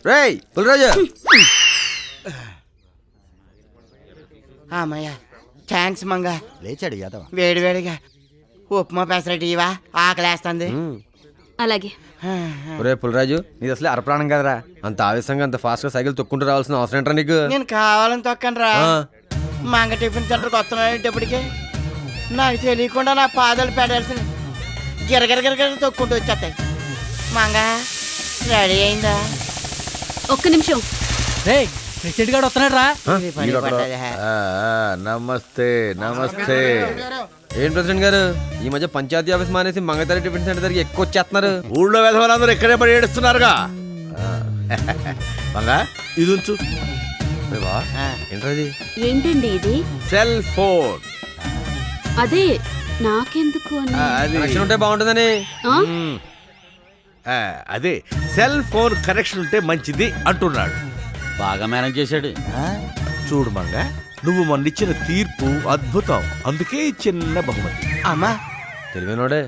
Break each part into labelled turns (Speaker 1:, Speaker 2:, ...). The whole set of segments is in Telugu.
Speaker 1: రేయ్ పుల్రాజు.
Speaker 2: అమ్మయ్య థ్యాంక్స్ మంగ.
Speaker 3: లేచాడు యాదవ.
Speaker 2: వేడి వేడిగా ఉప్మా పెసరట్టు ఇవా, ఆకలేస్తుంది.
Speaker 4: అలాగే.
Speaker 1: రే పుల్రాజు, నీది అసలే అరప్రాణం కదరా. అంత ఆవేశంగా అంత ఫాస్ట్ గా సైకిల్ తొక్కుంటూ రావాల్సిన అవసరం ఏంట్రా నీకు?
Speaker 2: నేను కావాలని తొక్కను రా. మంగ టిఫిన్ సెంటర్కి వస్తున్నాడేటప్పటికి నాకు తెలియకుండా నా పాదాలు పెడాల్సిన గిరగిరగిరగిర తొక్కుంటూ వచ్చేస్తాయి. మంగ రెడీ అయిందా?
Speaker 4: ఒక్క నిమిషం.
Speaker 5: ప్రెసిడెంట్ గారు వస్తున్నాడు రా.
Speaker 1: నమస్తే నమస్తే. ఏం ప్రెసిడెంట్ గారు, ఈ మధ్య పంచాయతీ ఆఫీస్ మానేసి మంగతారి టిఫిన్ సెంటర్ దగ్గరికి ఎక్కువ వచ్చేస్తున్నారు.
Speaker 6: ఊళ్ళో వెధవలందరూ ఇక్కడే పడి ఏడుస్తున్నారుగా. మంగా ఇది ఉంచు.
Speaker 1: ఏంటది?
Speaker 4: ఏంటండి ఇది?
Speaker 6: Cell phone.
Speaker 4: అదే నాకెందుకు అని.
Speaker 1: కనెక్షన్ ఉంటే బాగుంటుందని.
Speaker 6: అదే సెల్ ఫోన్ కనెక్షన్ ఉంటే మంచిది అంటున్నాడు.
Speaker 7: బాగా మేనేజ్ చేశాడు.
Speaker 6: చూడు మంగ, నువ్వు మొన్నిచ్చిన తీర్పు అద్భుతం. అందుకే ఈ చిన్న బహుమతి.
Speaker 2: అమ్మా
Speaker 1: తెలివినోడే.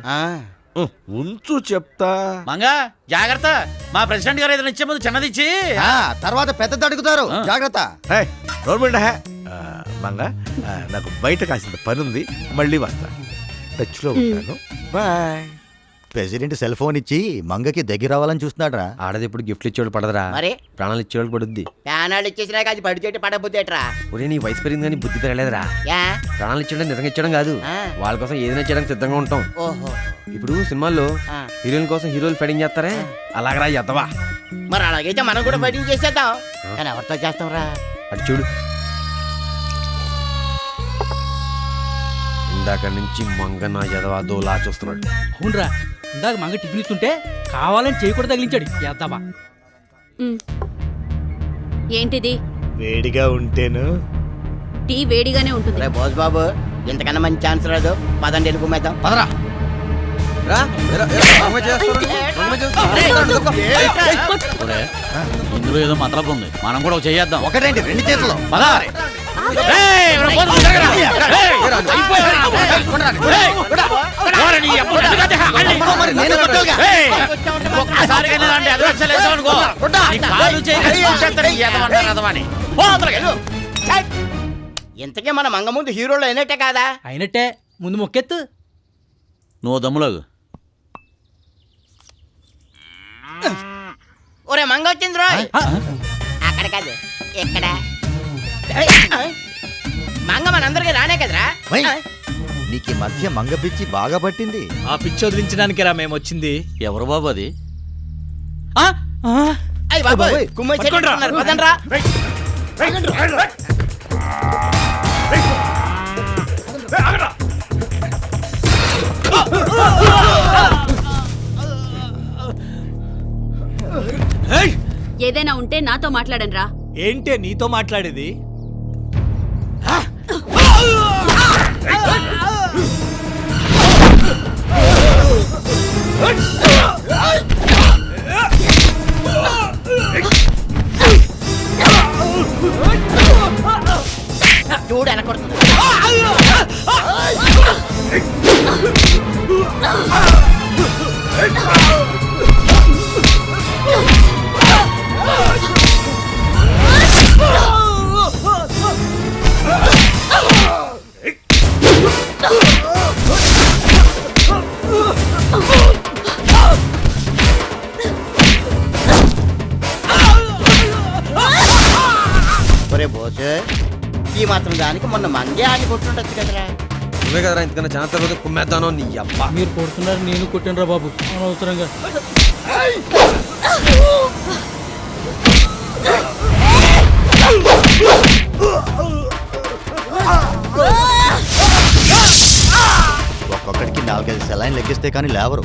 Speaker 6: ఉంచు చెప్తా.
Speaker 7: మంగా జాగ్రత్త, మా ప్రెసిడెంట్ గారు ఏదైనా ఇచ్చే ముందు చిన్నది ఇచ్చి
Speaker 3: తర్వాత పెద్దది అడుగుతారు. జాగ్రత్త.
Speaker 6: మంగ, నాకు బయట కాసింత పని ఉంది, మళ్ళీ వస్తా. టచ్ లో ఉంటాను. బాయ్.
Speaker 3: ప్రెసిడెంట్ సెల్ ఫోన్ ఇచ్చి మంగకి దగ్గర అవ్వాలని చూస్తున్నాడు రా.
Speaker 1: ఆడది ఇప్పుడు గిఫ్ట్లు ఇచ్చేవాళ్ళు పడదరా,
Speaker 2: మరి
Speaker 1: ప్రాణాలు ఇచ్చేవాళ్ళు పడుద్ది.
Speaker 2: ప్యానాలు ఇచ్చేసినాక అది పడి చెట్టు పడబుద్దేట్రా.
Speaker 1: ఒరే నీ వయసు పెరిగింది కానీ బుద్ధి పెరగలేదురా.
Speaker 2: యా
Speaker 1: ప్రాణాలు ఇచ్చడం నిజంగా ఇచ్చడం కాదు, వాళ్ళ కోసం ఏదైనా చేయడానికి సిద్ధంగా ఉంటాం.
Speaker 2: ఓహో.
Speaker 1: ఇప్పుడు సినిమాల్లో హీరోయిన్ కోసం హీరోలు ఫైటింగ్ చేస్తారే, అలాగరా ఎద్దవా.
Speaker 2: మరి అలాగైతే మనం కూడా ఫైటింగ్ చేసేద్దాం. కానీ ఎవరితో చేస్తాం రా?
Speaker 1: అటు చూడు, ఇందాక నుంచి మంగ నా ఎదవా దోలా చూస్తున్నాడు.
Speaker 5: అవునరా, ఇందాక మంగ టిఫిన్ ఇస్తుంటే కావాలని చేయకూడదు తగిలించాడు. ఎద్దామా.
Speaker 4: ఏంటిది?
Speaker 6: వేడిగా ఉంటేను.
Speaker 4: టీ వేడిగానే ఉంటుంది.
Speaker 2: రే బోస్ బాబు, ఇంతకన్నా మంచి ఛాన్స్ రాదు. పదండి వెళ్ళిపోమేద్దాం.
Speaker 1: పదరా.
Speaker 7: ఇందులో ఏదో మతలబు ఉంది, మనం కూడా చేద్దాం.
Speaker 3: ఒకటేంటి రెండు చేతులు.
Speaker 2: ఇంతకీ మన మంగ ముందు హీరోలు అయినట్టే కాదా?
Speaker 5: అయినట్టే. ముందు మొక్కెత్తు.
Speaker 7: నువ్వు దమ్ములాగు.
Speaker 2: ఒరే మంగ వచ్చింది రోయ్. అక్కడ కాదు, ఎక్కడ? మంగ మనందరికి రానే కదరా.
Speaker 3: నీకు ఈ మధ్య మంగ పిచ్చి బాగా పట్టింది.
Speaker 8: ఆ పిచ్చి వదిలించడానికి రా మేము వచ్చింది.
Speaker 7: ఎవరు బాబు అది?
Speaker 2: అయ్య బాబోయ్, కుమ్మై చెట్టుకున్నారు. పదండ్రా.
Speaker 4: ఏదైనా ఉంటే నాతో మాట్లాడండి రా.
Speaker 8: ఏంటే నీతో మాట్లాడేది?
Speaker 2: చూడు వెనకొడుతుంది. ఒరే బోస్, ఈ మాత్రం దానికి మొన్న మంగే ఆగి కొట్టుండొచ్చు కదరా.
Speaker 1: నువ్వే కదరా ఇంతకన్నా చాలా తర్వాత కుమ్మేద్దానో నీ అబ్బా.
Speaker 5: మీరు కొడుతున్నారు, నేను కొట్టాను రా బాబు అనవసరంగా.
Speaker 3: ఒక్కొక్కడికి 4-5 సెలైన్ లెక్కిస్తే కానీ లేవరు.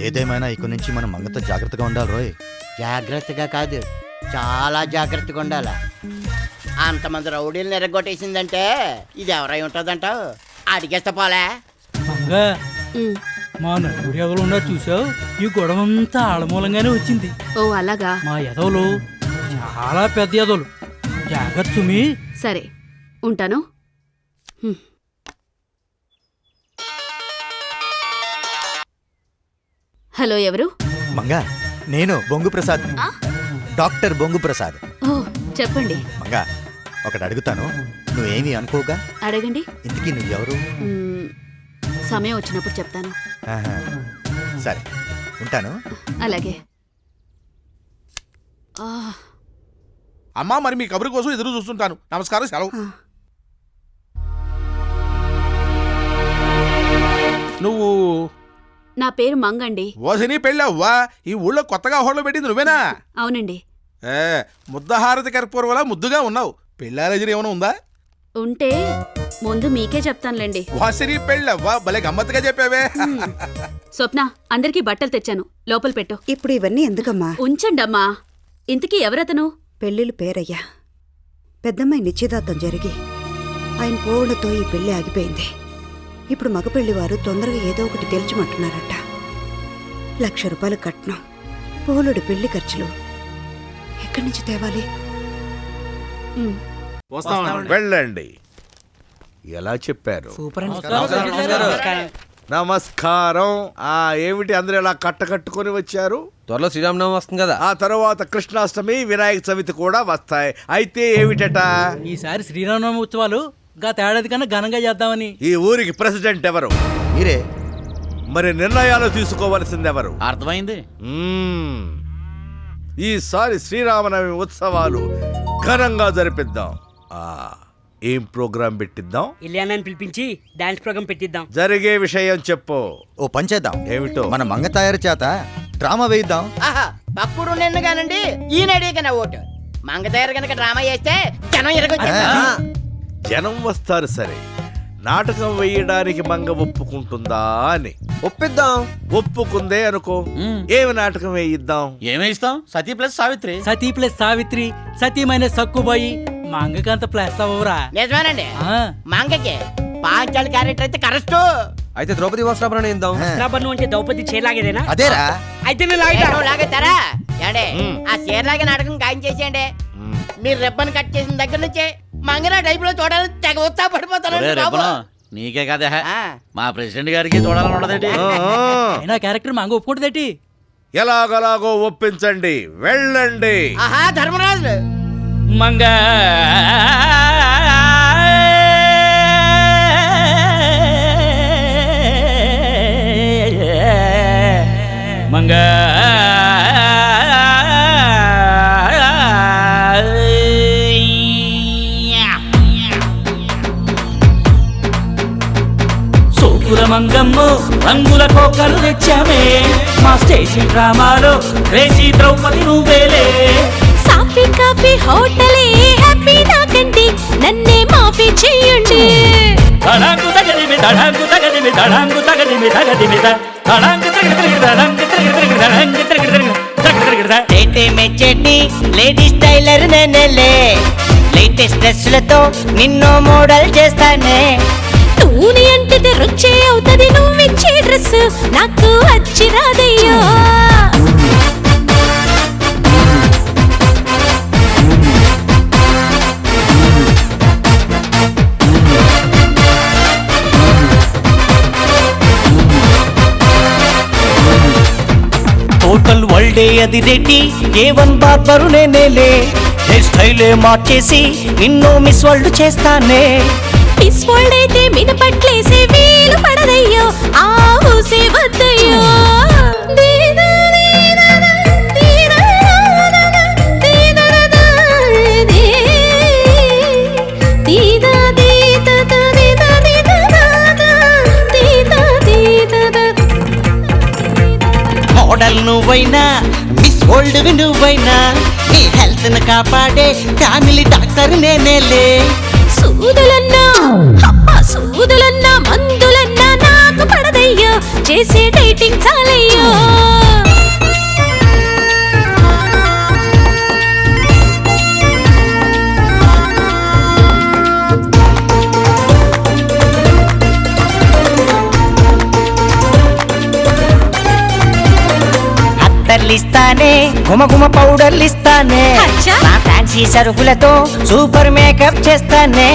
Speaker 3: ఏదేమైనా ఇక్కడి నుంచి మనం మంగతో జాగ్రత్తగా ఉండాలి రోయ్.
Speaker 2: జాగ్రత్తగా కాదు, చాలా జాగ్రత్తగా ఉండాల. అంతమంది రౌడీలను ఎరగొట్టేసిందంటే ఇది ఎవరై ఉంటుందంటావు? అడిగేస్తే పోలే.
Speaker 5: మంగా, మా నలుగురు ఎవరు ఉన్నారు చూసావు? ఈ గొడవ అంతా ఆడమూలంగానే వచ్చింది.
Speaker 4: ఓ అలాగా.
Speaker 5: మా ఎదవలు చాలా పెద్ద ఎదవలు. జాగ్రత్త సుమి.
Speaker 4: సరే ఉంటాను. హలో, ఎవరు?
Speaker 3: మంగా నేను బొంగు ప్రసాద్, డాక్టర్ బొంగు ప్రసాద్.
Speaker 4: ఓ, చెప్పండి.
Speaker 3: మంగా ఒకటి అడుగుతాను, నువ్వేమీ అనుకోగా?
Speaker 4: అడగండి.
Speaker 3: ఇంతకీ నువ్వెవరు?
Speaker 4: సమయం వచ్చినప్పుడు చెప్తాను.
Speaker 3: ఆహా. సరే ఉంటాను.
Speaker 4: అలాగే.
Speaker 9: అమ్మా, మరి మీ కబురు కోసం ఎదురు చూస్తుంటాను. నమస్కారం, సెలవు. నువ్వు
Speaker 4: నా పేరు మంగండి.
Speaker 9: ఓసిని పెళ్ళవ్వా? ఈ ఊళ్ళో కొత్తగా హోటల్ పెట్టింది నువ్వేనా?
Speaker 4: అవునండి.
Speaker 9: ముద్దహారతి కర్పూరవలా ముద్దుగా ఉన్నావు. పెళ్ళాలజరి ఏమైనా ఉందా?
Speaker 4: ఉంటే ముందు మీకే చెప్తానులేండి.
Speaker 9: ఓసిని పెళ్ళవ్వా, భలే గమ్మత్తుగా చెప్పావే.
Speaker 4: స్వప్న, అందరికీ బట్టలు తెచ్చాను, లోపల పెట్టు.
Speaker 10: ఇప్పుడు ఇవన్నీ ఎందుకమ్మా?
Speaker 4: ఉంచండి అమ్మా. ఇంతకీ ఎవరతను?
Speaker 10: పెళ్ళిళ్ళు పేరయ్యా. పెద్దమ్మాయి నిశ్చితార్థం జరిగి ఆయన పోవడంతో ఈ పెళ్లి ఆగిపోయింది. ఇప్పుడు మగ పెళ్లివారు తొందరగా ఏదో ఒకటి తేల్చమంటున్నారట. 1,00,000 రూపాయలు కట్నం, పోలుడి పెళ్లి ఖర్చులు ఎక్కడి నుంచి తేవాలి?
Speaker 6: వెళ్ళండి. ఎలా చెప్పారు?
Speaker 5: సూపర్ అండి.
Speaker 6: నమస్కారం. ఏమిటి అందరూ ఇలా కట్టకట్టుకొని వచ్చారు?
Speaker 1: త్వరలో శ్రీరామనవమి వస్తుంది కదా.
Speaker 6: ఆ తర్వాత కృష్ణాష్టమి, వినాయక చవితి కూడా వస్తాయి. అయితే ఏమిటట?
Speaker 5: ఈసారి శ్రీరామనవమి ఉత్సవాలు గత ఏడాది కన్నా ఘనంగా చేద్దామని.
Speaker 6: ఈ ఊరికి ప్రెసిడెంట్ ఎవరు?
Speaker 3: మీరే.
Speaker 6: మరి నిర్ణయాలు తీసుకోవలసింది ఎవరు?
Speaker 7: అర్థమైంది.
Speaker 6: ఈసారి శ్రీరామనవమి ఉత్సవాలు ఘనంగా జరిపిద్దాం. ఏం ప్రోగ్రాం పెట్టిద్దాం?
Speaker 11: ఇలియానాని పిలిపించి డాన్స్ ప్రోగ్రామ్ పెట్టిద్దాం.
Speaker 6: జరిగే విషయం చెప్పు.
Speaker 3: ఓ పంచేద్దాం.
Speaker 6: ఏమిటో?
Speaker 3: మన మంగ తయారు చేత డ్రామా వేయిద్దాం.
Speaker 2: ఆహా, పక్కుడు నిన్ను కానండి ఈయన అడిగే నా ఓటు. మంగతయారు కనుక డ్రామా చేస్తే జనం ఎరగొచ్చారు.
Speaker 6: జనం వస్తారు సరే, నాటకం వేయడానికి మంగ ఒప్పుకుంటుందా అని.
Speaker 1: ఒప్పిద్దాం.
Speaker 6: ఒప్పుకుందే అనుకో, ఏమి నాటకం వేయిద్దాం?
Speaker 7: ఏమే ఇస్తాం? సతీ ప్లస్ సావిత్రి.
Speaker 5: సతీ ప్లస్ సావిత్రి, సతీమైన సక్కుబాయి. మా అంగకంత ప్లస్ అవ్వరా?
Speaker 2: నిజమేనండి. మంగకి పాంచాలి క్యారెక్టర్ అయితే కరెస్ట్.
Speaker 1: అయితే ద్రౌపది వస్త్రాభరణ ఇద్దాం.
Speaker 11: వస్త్రాభరణం అంటే ద్రౌపది చీరలాగేదేనా?
Speaker 3: అదేరా.
Speaker 11: అయితే నేను లాగుతా.
Speaker 2: లాగేస్తారా? ఏండే ఆ చీరలాగే నాటకం ఖాయం చేసేయండి. మీరు రిబ్బన్ కట్ చేసిన దగ్గర నుంచే మంగన టైప్ లో చూడాలని తెగ ఉత్సాహ పడిపోతాను.
Speaker 7: నీకే కదా, మా ప్రెసిడెంట్ గారికి చూడాలని ఉండదేటి.
Speaker 5: అయినా క్యారెక్టర్ మంగ ఒప్పుకుంటుందేటి?
Speaker 6: ఎలాగలాగో ఒప్పించండి, వెళ్ళండి.
Speaker 2: ఆహా, ధర్మరాజు
Speaker 11: మంగా మంగా సోపుర మంగమ్ము రంగుల కోకలు తెచ్చామే. మా స్టేషన్ డ్రామాలో రేసి ద్రౌపది నువ్వేలే.
Speaker 4: సాఫీ కాఫీ హోటలే హ్యాపీ నాకండి, నన్నే మాఫీ చేయండి.
Speaker 11: తడాంగు తగదిమి తడాంగు తగదిమి తడాంగు తగదిమి తగదిమి తడాంగు తగదిమి తడాంగు తగదిమి తడాంగు తగదిమి తగదిమి
Speaker 2: లేటే మెచ్చేటి లేడీస్ టైలర్ నేనేలే. లేటెస్ట్ డ్రెస్సులతో నిన్నో మోడల్ చేస్తానే.
Speaker 4: నూనె అంటే రుచి అవుతుంది, నువ్విచ్చే డ్రెస్ నాకు వచ్చి రాదయ్యా.
Speaker 11: టోటల్ వరల్డే అది రెడ్డి, A1 బార్బరు నేనేలే. హెయిర్ స్టైలే మార్చేసి నిన్నో మిస్ వరల్డ్ చేస్తానే.
Speaker 4: మిస్ వరల్డ్ అయితే మినపట్లేసే వీలు పడదయ్యో, ఆ ఊసే వద్దయ్యో.
Speaker 2: మోడల్ నువ్వైనా మిస్ వరల్డ్ నువ్వైనా, నీ హెల్త్ ను కాపాడే ఫ్యామిలీ డాక్టర్ నేనేలే.
Speaker 4: సూదులన్నా అబ్బా, సూదులన్నా మందులన్నా నాకు పడదయ్యో, చేసే డైటింగ్ చాలయ్యో.
Speaker 2: అత్తర్లిస్తానే, గుమ గుమ పౌడర్లిస్తానే.
Speaker 4: అచ్చా.
Speaker 2: నా ఫ్యాన్సీ
Speaker 11: విదేశీ సరుకులతో సూపర్ మేకప్ చేస్తానే.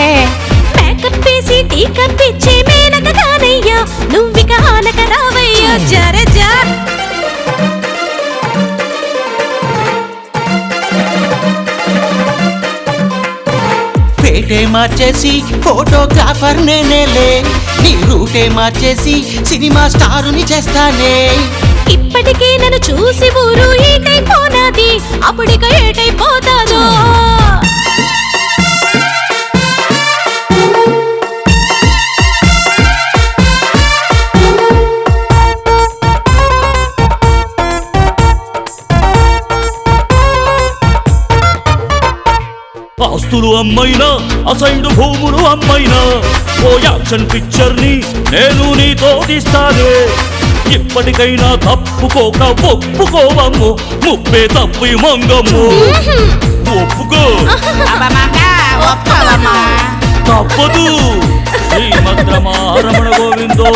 Speaker 4: మేకప్ వేసి టీకప్ ఇచ్చే మేనక కానయ్యా నువ్విక ఆనక రావయ్యా జరజా.
Speaker 11: పేటే మార్చేసి ఫోటోగ్రాఫర్ నేనేలే, నీ రూటే మార్చేసి సినిమా స్టారుని చేస్తానే.
Speaker 4: ఇప్పటికే నన్ను చూసి ఊరు ఏటైపోనాది అప్పుడిక ఏటైపోతాదో.
Speaker 12: ఆస్తులు అమ్మైనా అసైన్డ్ భూములు అమ్మైనా ఓ యాక్షన్ పిక్చర్ ని నేను నీతో తీస్తానే. ఇప్పటికైనా తప్పుకోక ఒప్పుకోవమ్ము, ముప్పే తప్పు మంగమ్ము. ఒప్పుకో, తప్పదు. శ్రీమద్రమణ గోవిందో.